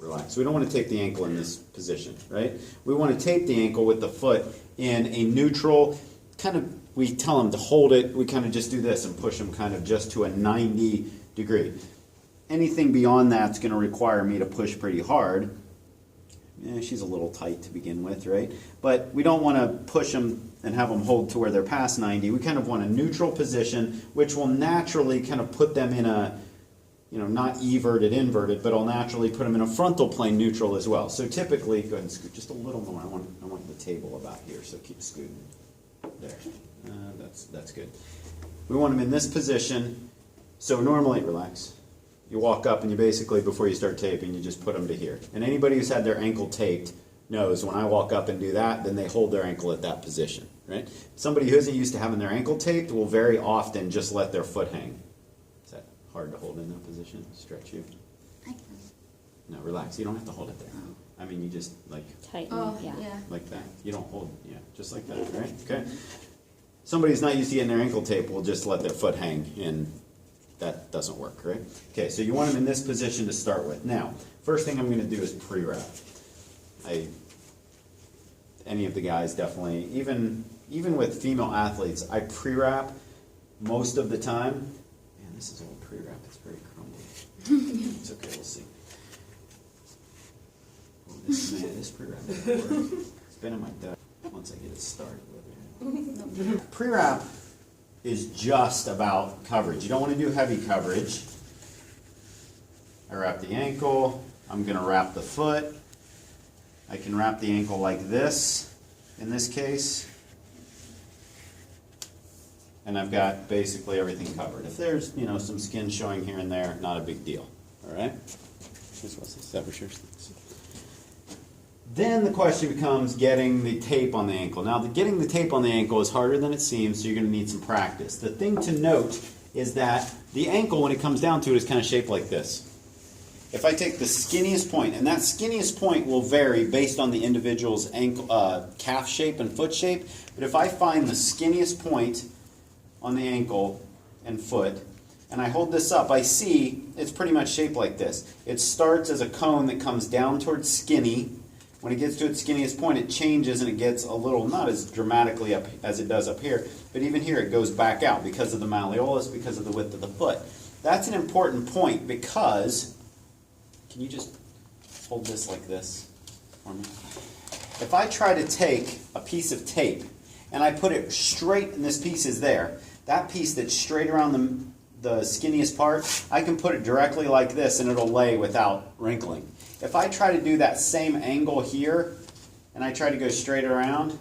relax. We don't want to tape the ankle in this position, right? We want to tape the ankle with the foot in a neutral, kind of, we tell them to hold it, we kind of just do this and push them kind of just to a 90 degree. Anything beyond that's going to require me to push pretty hard. Yeah, she's a little tight to begin with, right? But we don't want to push them and have them hold to where they're past 90. We kind of want a neutral position, which will naturally kind of put them in a, you know, not everted, inverted, but I'll naturally put them in a frontal plane neutral as well. So typically, go ahead and scoot just a little more. I want the table about here, so keep scooting. There. That's good. We want them in this position. So normally, relax. You walk up and you basically, before you start taping, you just put them to here. And anybody who's had their ankle taped knows when I walk up and do that, then they hold their ankle at that position, right? Somebody who isn't used to having their ankle taped will very often just let their foot hang. Is that hard to hold in that position? Stretch you? I can. No, relax. You don't have to hold it there. I mean, you just like Tighten, yeah. like that. You don't hold, yeah, just like that, right? Okay. Somebody who's not used to getting their ankle taped will just let their foot hang, and that doesn't work, right? Okay, so you want them in this position to start with. Now, first thing I'm going to do is pre-wrap. Any of the guys definitely, even with female athletes, I pre-wrap most of the time. Man, this is old pre-wrap. It's very crumbly. It's okay, we'll see. Oh, this pre-wrap doesn't work. It's been in my deck once I get it started. Pre-wrap is just about coverage. You don't want to do heavy coverage. I wrap the ankle. I'm going to wrap the foot. I can wrap the ankle like this, in this case. And I've got basically everything covered. If there's, you know, some skin showing here and there, not a big deal. All right? Is that what yours is? Then the question becomes getting the tape on the ankle. Now, getting the tape on the ankle is harder than it seems, so you're going to need some practice. The thing to note is that the ankle, when it comes down to it, is kind of shaped like this. If I take the skinniest point, and that skinniest point will vary based on the individual's ankle, calf shape and foot shape, but if I find the skinniest point on the ankle and foot, and I hold this up, I see it's pretty much shaped like this. It starts as a cone that comes down towards skinny. When it gets to its skinniest point, it changes and it gets a little, not as dramatically up as it does up here, but even here it goes back out because of the malleolus, because of the width of the foot. That's an important point because, can you just hold this like this for me? If I try to take a piece of tape and I put it straight, and this piece is there, that piece that's straight around the skinniest part, I can put it directly like this and it'll lay without wrinkling. If I try to do that same angle here, and I try to go straight around,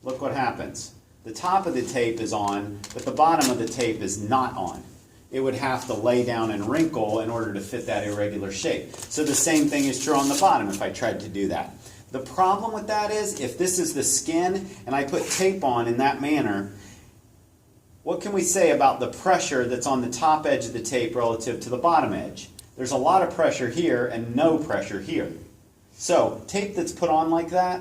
look what happens. The top of the tape is on, but the bottom of the tape is not on. It would have to lay down and wrinkle in order to fit that irregular shape. So the same thing is true on the bottom if I tried to do that. The problem with that is, if this is the skin, and I put tape on in that manner, what can we say about the pressure that's on the top edge of the tape relative to the bottom edge? There's a lot of pressure here and no pressure here. So tape that's put on like that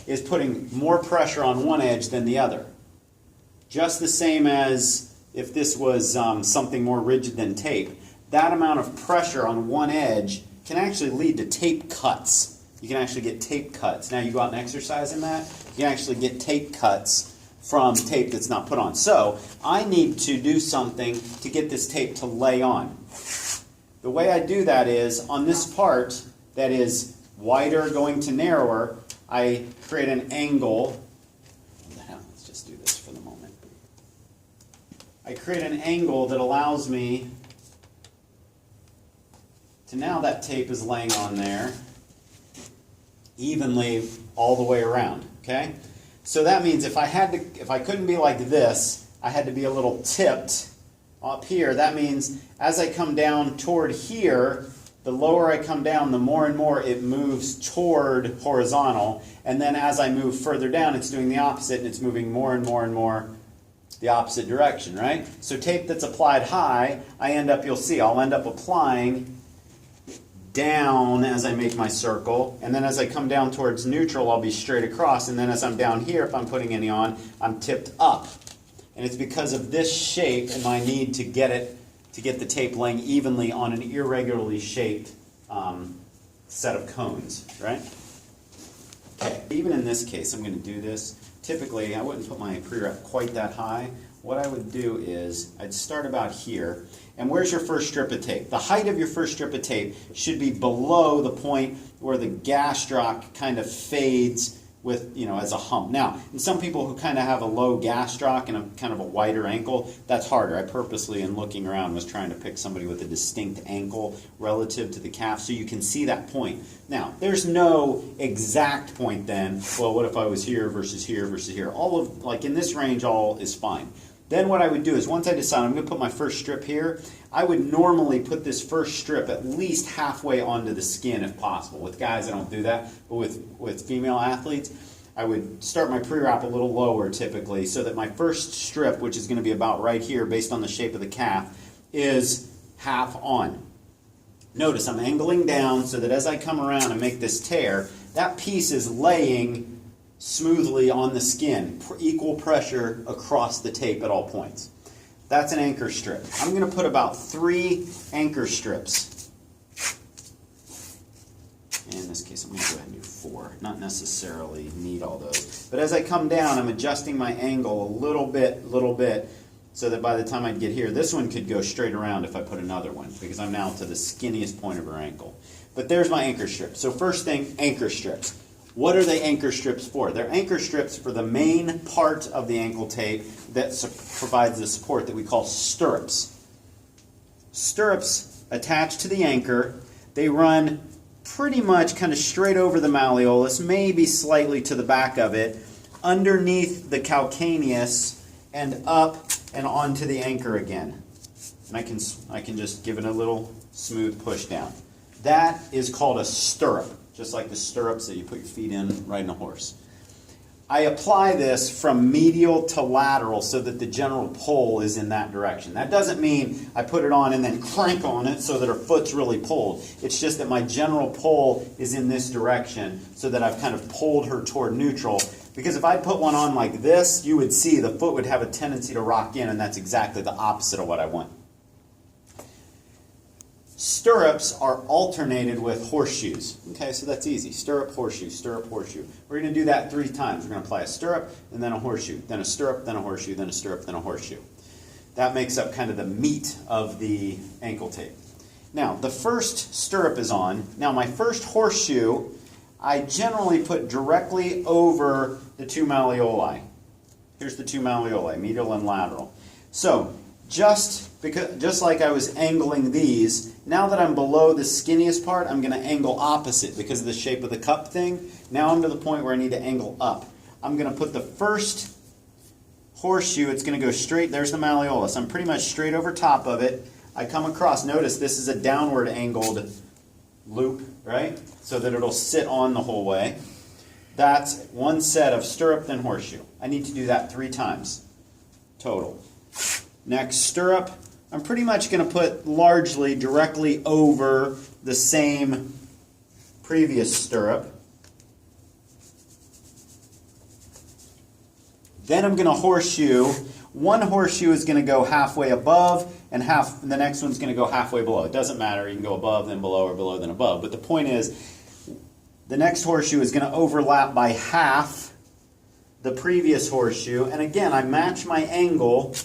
is putting more pressure on one edge than the other. Just the same as if this was something more rigid than tape. That amount of pressure on one edge can actually lead to tape cuts. You can actually get tape cuts. Now you go out and exercise in that, you can actually get tape cuts from tape that's not put on. So I need to do something to get this tape to lay on. The way I do that is, on this part that is wider going to narrower, I create an angle. Let's just do this for the moment. I create an angle that allows me to, now that tape is laying on there evenly all the way around. Okay? So that means if I couldn't be like this, I had to be a little tipped up here. That means as I come down toward here, the lower I come down, the more and more it moves toward horizontal. And then as I move further down, it's doing the opposite, and it's moving more and more and more the opposite direction, right? So tape that's applied high, you'll see, I'll end up applying down as I make my circle. And then as I come down towards neutral, I'll be straight across. And then as I'm down here, if I'm putting any on, I'm tipped up. And it's because of this shape and my need to get the tape laying evenly on an irregularly shaped set of cones, right? Okay, even in this case, I'm going to do this. Typically, I wouldn't put my pre-wrap quite that high. What I would do is I'd start about here. And where's your first strip of tape? The height of your first strip of tape should be below the point where the gastroc kind of fades with, as a hump. Now, in some people who kind of have a low gastroc and a kind of a wider ankle, that's harder. I purposely, in looking around, was trying to pick somebody with a distinct ankle relative to the calf so you can see that point. Now, there's no exact point then. Well, what if I was here versus here versus here? All of, like in this range, all is fine. Then what I would do is once I decide I'm going to put my first strip here, I would normally put this first strip at least halfway onto the skin if possible. With guys, I don't do that, but with female athletes, I would start my pre-wrap a little lower typically so that my first strip, which is going to be about right here based on the shape of the calf, is half on. Notice I'm angling down so that as I come around and make this tear, that piece is laying smoothly on the skin, equal pressure across the tape at all points. That's an anchor strip. I'm going to put about 3 anchor strips. In this case, I'm going to go ahead and do 4. Not necessarily need all those. But as I come down, I'm adjusting my angle a little bit, so that by the time I get here, this one could go straight around if I put another one, because I'm now to the skinniest point of her ankle. But there's my anchor strip. So first thing, anchor strips. What are they anchor strips for? They're anchor strips for the main part of the ankle tape that provides the support that we call stirrups. Stirrups attach to the anchor. They run pretty much kind of straight over the malleolus, maybe slightly to the back of it, underneath the calcaneus, and up and onto the anchor again. And I can just give it a little smooth push down. That is called a stirrup. Just like the stirrups that you put your feet in riding a horse. I apply this from medial to lateral so that the general pull is in that direction. That doesn't mean I put it on and then crank on it so that her foot's really pulled. It's just that my general pull is in this direction so that I've kind of pulled her toward neutral. Because if I put one on like this, you would see the foot would have a tendency to rock in, and that's exactly the opposite of what I want. Stirrups are alternated with horseshoes. Okay, so that's easy. Stirrup, horseshoe, stirrup, horseshoe. We're going to do that 3 times. We're going to apply a stirrup, and then a horseshoe, then a stirrup, then a horseshoe, then a stirrup, then a horseshoe. That makes up kind of the meat of the ankle tape. Now, the first stirrup is on. Now, my first horseshoe, I generally put directly over the 2 malleoli. Here's the 2 malleoli, medial and lateral. So, just like I was angling these, now that I'm below the skinniest part, I'm going to angle opposite because of the shape of the cup thing. Now I'm to the point where I need to angle up. I'm going to put the first horseshoe, it's going to go straight, there's the malleolus. I'm pretty much straight over top of it. I come across, notice this is a downward angled loop, right? So that it'll sit on the whole way. That's one set of stirrup, then horseshoe. I need to do that 3 times total. Next, stirrup. I'm pretty much going to put largely directly over the same previous stirrup. Then I'm going to horseshoe. One horseshoe is going to go halfway above, and the next one's going to go halfway below. It doesn't matter. You can go above, then below, or below, then above. But the point is, the next horseshoe is going to overlap by half the previous horseshoe. And again, I match my angle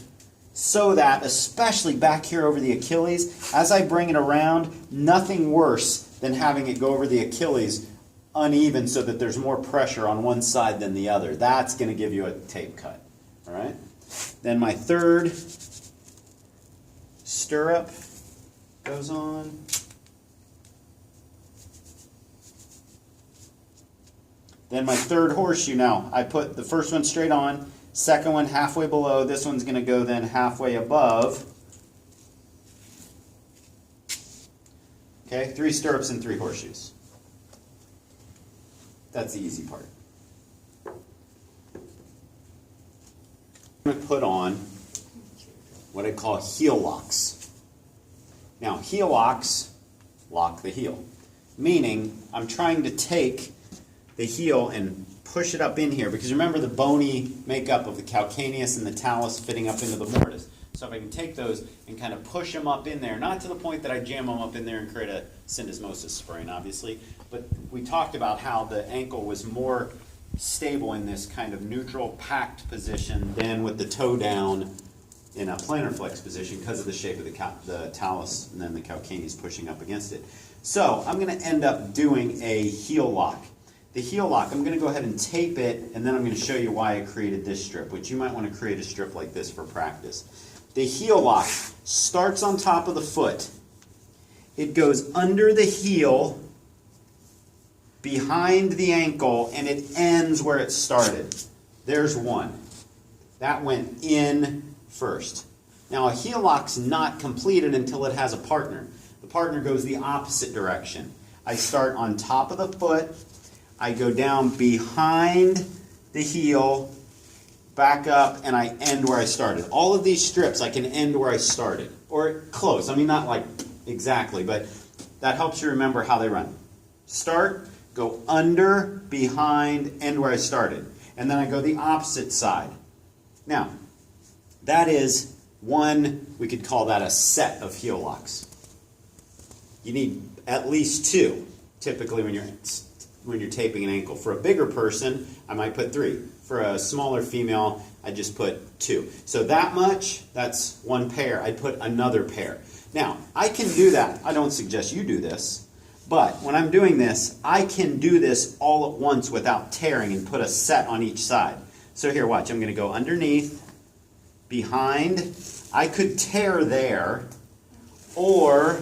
so that, especially back here over the Achilles, as I bring it around, nothing worse than having it go over the Achilles uneven so that there's more pressure on one side than the other. That's going to give you a tape cut. All right? Then my third stirrup goes on. Then my third horseshoe. Now, I put the first one straight on, second one halfway below. This one's going to go then halfway above. Okay, 3 stirrups and 3 horseshoes. That's the easy part. I'm going to put on what I call heel locks. Now, heel locks lock the heel, meaning I'm trying to take the heel and push it up in here, because remember the bony makeup of the calcaneus and the talus fitting up into the mortise. So if I can take those and kind of push them up in there, not to the point that I jam them up in there and create a syndesmosis sprain, obviously, but we talked about how the ankle was more stable in this kind of neutral, packed position than with the toe down in a plantar flex position because of the shape of the talus and then the calcaneus pushing up against it. So I'm going to end up doing a heel lock. The heel lock, I'm going to go ahead and tape it, and then I'm going to show you why I created this strip, which you might want to create a strip like this for practice. The heel lock starts on top of the foot. It goes under the heel, behind the ankle, and it ends where it started. There's one. That went in first. Now a heel lock's not completed until it has a partner. The partner goes the opposite direction. I start on top of the foot, I go down behind the heel, back up, and I end where I started. All of these strips I can end where I started, or close. I mean, not like exactly, but that helps you remember how they run. Start, go under, behind, end where I started. And then I go the opposite side. Now, that is one, we could call that a set of heel locks. You need at least two, typically when you're taping an ankle. For a bigger person, I might put 3. For a smaller female, I just put 2. So that much, that's one pair. I'd put another pair. Now, I can do that. I don't suggest you do this, but when I'm doing this, I can do this all at once without tearing and put a set on each side. So here, watch. I'm going to go underneath, behind. I could tear there, or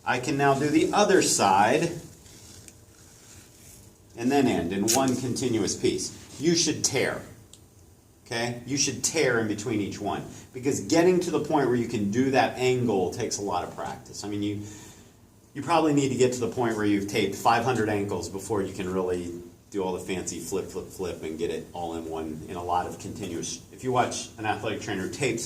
I can now do the other side and then end in one continuous piece. You should tear. Okay? You should tear in between each one, because getting to the point where you can do that angle takes a lot of practice. I mean, you probably need to get to the point where you've taped 500 ankles before you can really do all the fancy flip, flip, flip and get it all in one in a lot of continuous. If you watch an athletic trainer who tapes